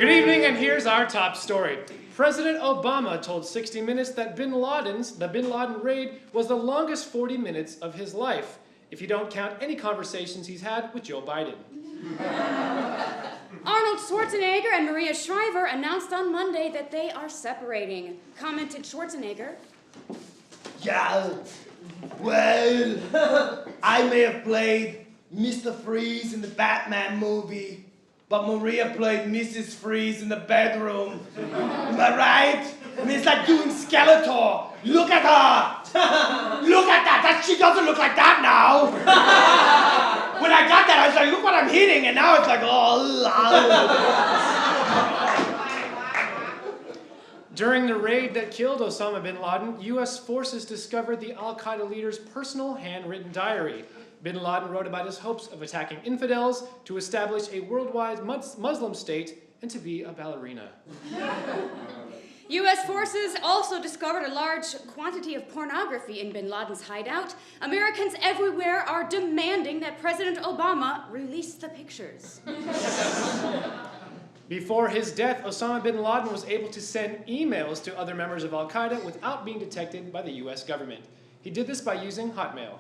Good evening, and here's our top story. President Obama told 60 Minutes that the Bin Laden raid was the longest 40 minutes of his life, if you don't count any conversations he's had with Joe Biden. Arnold Schwarzenegger and Maria Shriver announced on Monday that they are separating. Commented Schwarzenegger. Yeah, well, I may have played Mr. Freeze in the Batman movie, but Maria played Mrs. Freeze in the bedroom. Am I right? I mean, it's like doing Skeletor. Look at her! Look at that! She doesn't look like that now! When I got that, I was like, look what I'm hitting, and now it's like, oh. During the raid that killed Osama bin Laden, U.S. forces discovered the al-Qaeda leader's personal handwritten diary. Bin Laden wrote about his hopes of attacking infidels, to establish a worldwide Muslim state, and to be a ballerina. U.S. forces also discovered a large quantity of pornography in bin Laden's hideout. Americans everywhere are demanding that President Obama release the pictures. Before his death, Osama bin Laden was able to send emails to other members of al-Qaeda without being detected by the U.S. government. He did this by using Hotmail.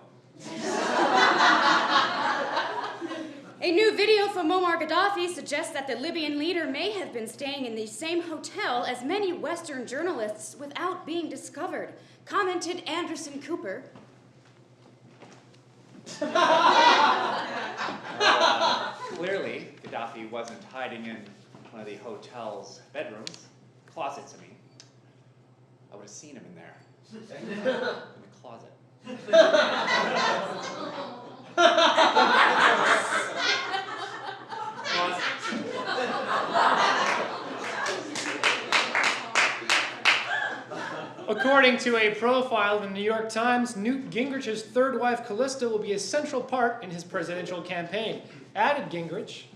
A new video from Muammar Gaddafi suggests that the Libyan leader may have been staying in the same hotel as many Western journalists without being discovered. Commented Anderson Cooper. Clearly, Gaddafi wasn't hiding in one of the hotel's bedrooms, closets, I mean. I would have seen him in there, in the closet. According to a profile in the New York Times, Newt Gingrich's third wife, CALLISTA, will be a central part in his presidential campaign. Added Gingrich.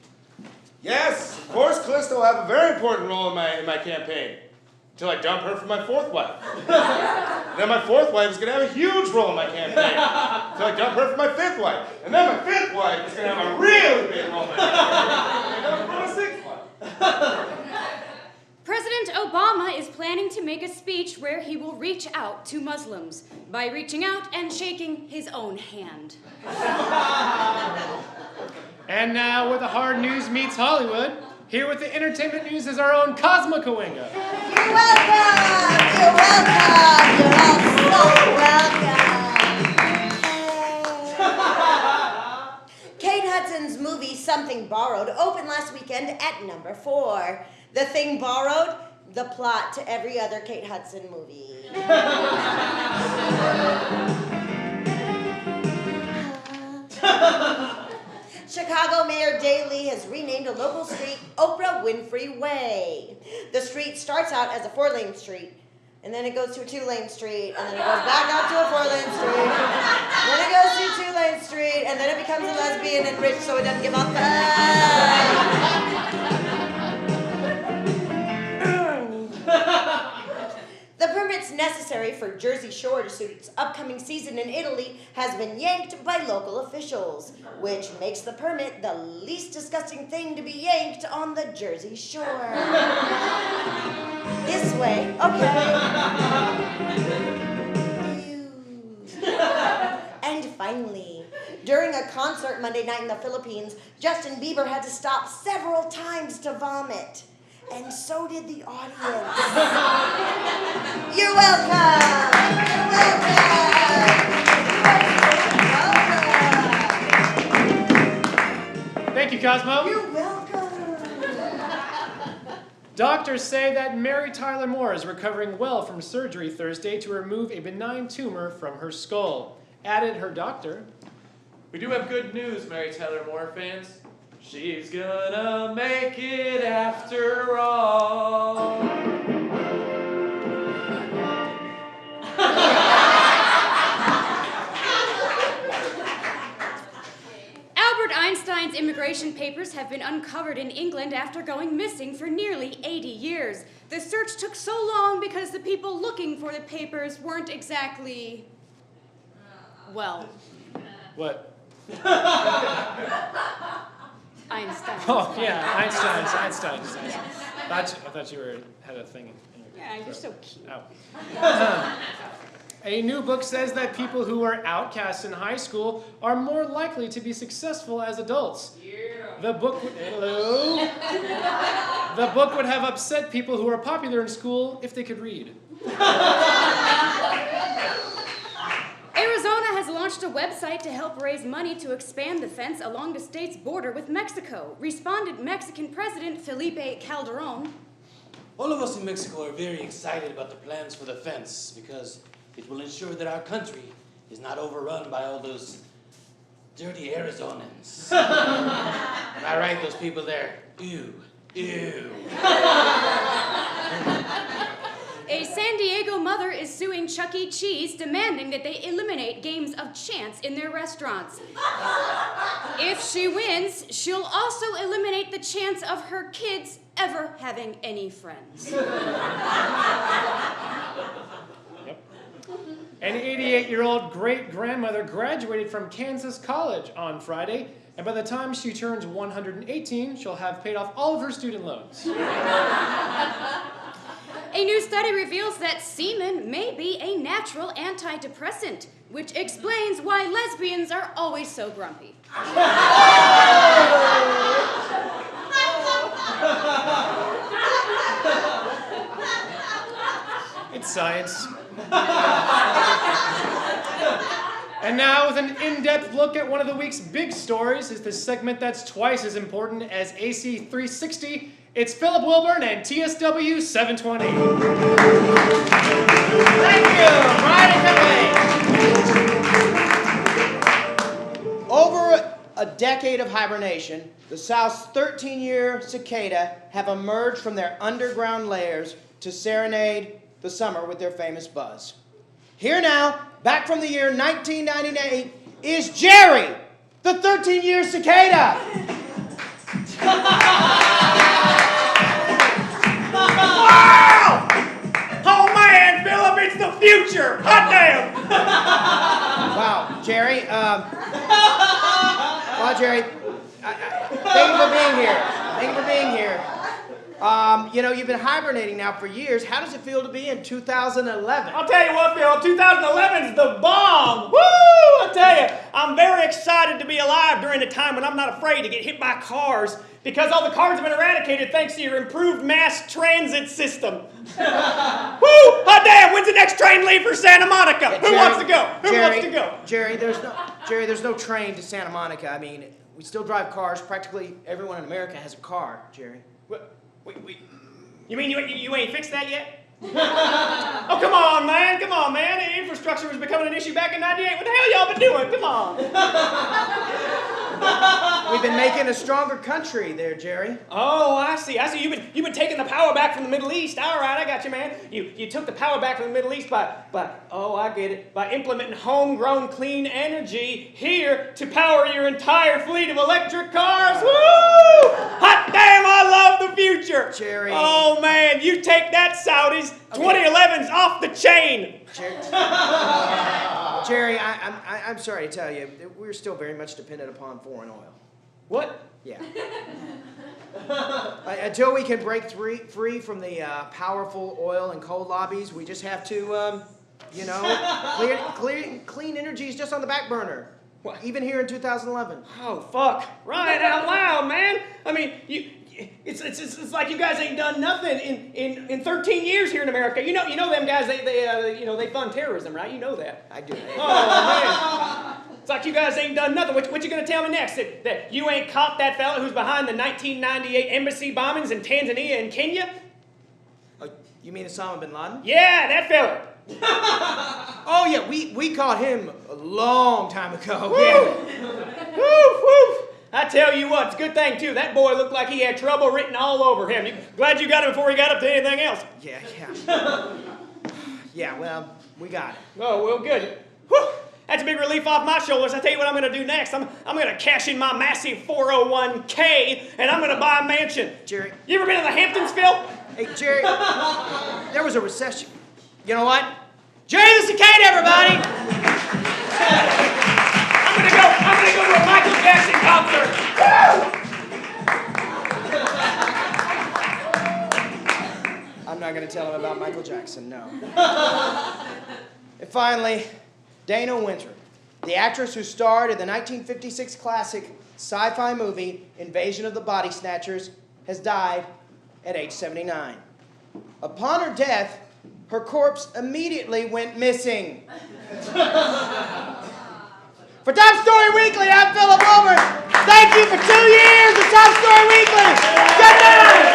Yes, of course, CALLISTA will have a very important role in my campaign. Until I dump her for my fourth wife. Then my fourth wife is going to have a huge role in my campaign. Until I dump her for my fifth wife. And then my fifth wife is going to have a really big role in my campaign. And then for my sixth wife. President Obama is planning to make a speech where he will reach out to Muslims by reaching out and shaking his own hand. And now, where the hard news meets Hollywood, here with the entertainment news is our own Cosmo Cahuenga. You're welcome! You're welcome! You're all so welcome! Kate Hudson's movie Something Borrowed opened last weekend at number 4. The thing borrowed, the plot to every other Kate Hudson movie. Chicago Mayor Daley has renamed a local street Oprah Winfrey Way. The street starts out as a 4-lane street, and then it goes to a 2-lane street, and then it goes back out to a 4-lane street, then it goes to a 2-lane street, and then it becomes a lesbian and rich so it doesn't give off The permits necessary for Jersey Shore to suit its upcoming season in Italy has been yanked by local officials, which makes the permit the least disgusting thing to be yanked on the Jersey Shore. This way, okay. And finally, during a concert Monday night in the Philippines, Justin Bieber had to stop several times to vomit. And so did the audience. You're welcome. You're welcome. Thank you, Cosmo. You're welcome. Doctors say that Mary Tyler Moore is recovering well from surgery Thursday to remove a benign tumor from her skull. Added her doctor. We do have good news, Mary Tyler Moore fans. She's gonna make it after all. Albert Einstein's immigration papers have been uncovered in England after going missing for nearly 80 years. The search took so long because the people looking for the papers weren't exactly, well. What? Einstein. Oh, yeah, Einstein. I thought you had a thing in your Yeah, you're throat. so cute. Ow. A new book says that people who were outcasts in high school are more likely to be successful as adults. The book would have upset people who are popular in school if they could read. Arizona has launched a website to help raise money to expand the fence along the state's border with Mexico, responded Mexican President Felipe Calderon. All of us in Mexico are very excited about the plans for the fence because it will ensure that our country is not overrun by all those dirty Arizonans. Am I right, those people there? Ew, ew. A San Diego mother is suing Chuck E. Cheese, demanding that they eliminate games of chance in their restaurants. If she wins, she'll also eliminate the chance of her kids ever having any friends. An 88-year-old great-grandmother graduated from Kansas College on Friday, and by the time she turns 118, she'll have paid off all of her student loans. A new study reveals that semen may be a natural antidepressant, which explains why lesbians are always so grumpy. It's science. And now, with an in-depth look at one of the week's big stories, is the segment that's twice as important as AC 360. It's Philip Wilburn and TSW 720. Thank you. Right away. Over a decade of hibernation, the South's 13-year cicada have emerged from their underground layers to serenade the summer with their famous buzz. Here now, back from the year 1998, is Jerry, the 13-year cicada. Wow! Oh man, Philip, it's the future! Hot damn! Wow, Jerry. Jerry, thank you for being here. Thank you for being here. You've been hibernating now for years. How does it feel to be in 2011? I'll tell you what, Philip, 2011 is the bomb! Woo! I'll tell you, I'm very excited to be alive during a time when I'm not afraid to get hit by cars because all the cars have been eradicated thanks to your improved mass transit system. Woo! Hot damn! When's the next train leave for Santa Monica? Who wants to go? Who wants to go? Jerry, there's no train to Santa Monica. I mean, we still drive cars. Practically everyone in America has a car, Jerry. Wait. You mean you ain't fixed that yet? Oh, come on, man. Come on, man. The infrastructure was becoming an issue back in 98. What the hell y'all been doing? Come on. We've been making a stronger country there, Jerry. Oh, I see. You've been taking the power back from the Middle East. All right, I got you, man. You took the power back from the Middle East by I get it, by implementing homegrown clean energy here to power your entire fleet of electric cars. Woo! Hot damn, I love the future. Jerry. Oh, man, you take that, Saudis. Okay. 2011's off the chain. Jerry, I'm sorry to tell you, we're still very much dependent upon foreign oil. What? Yeah. Until we can break free from the powerful oil and coal lobbies, we just have to, clean energy is just on the back burner. What? Even here in 2011. Oh, fuck. Right out loud, man. I mean, it's like you guys ain't done nothing in 13 years here in America. You know them guys, they fund terrorism, right? You know that. I do. Oh, man. It's like you guys ain't done nothing. What you gonna tell me next? That you ain't caught that fella who's behind the 1998 embassy bombings in Tanzania and Kenya? Oh, you mean Osama bin Laden? Yeah, that fella. Oh, yeah, we caught him a long time ago. Woo. Yeah. Woo. I tell you what, it's a good thing, too. That boy looked like he had trouble written all over him. Glad you got him before he got up to anything else. Yeah. Yeah, well, we got it. Oh, well, good. Whew. That's a big relief off my shoulders. I tell you what I'm going to do next. I'm going to cash in my massive 401k, and I'm going to buy a mansion. Jerry. You ever been to the Hamptons, Phil? Hey, Jerry, there was a recession. You know what? Jerry the Cicada, everybody! I'm going to go to a Michael Jackson concert. Woo! to tell him about Michael Jackson, no. And finally, Dana Winter, the actress who starred in the 1956 classic sci-fi movie Invasion of the Body Snatchers, has died at age 79. Upon her death, her corpse immediately went missing. For Top Story Weekly, I'm Philip Wilbur. Thank you for 2 years of Top Story Weekly. Good night.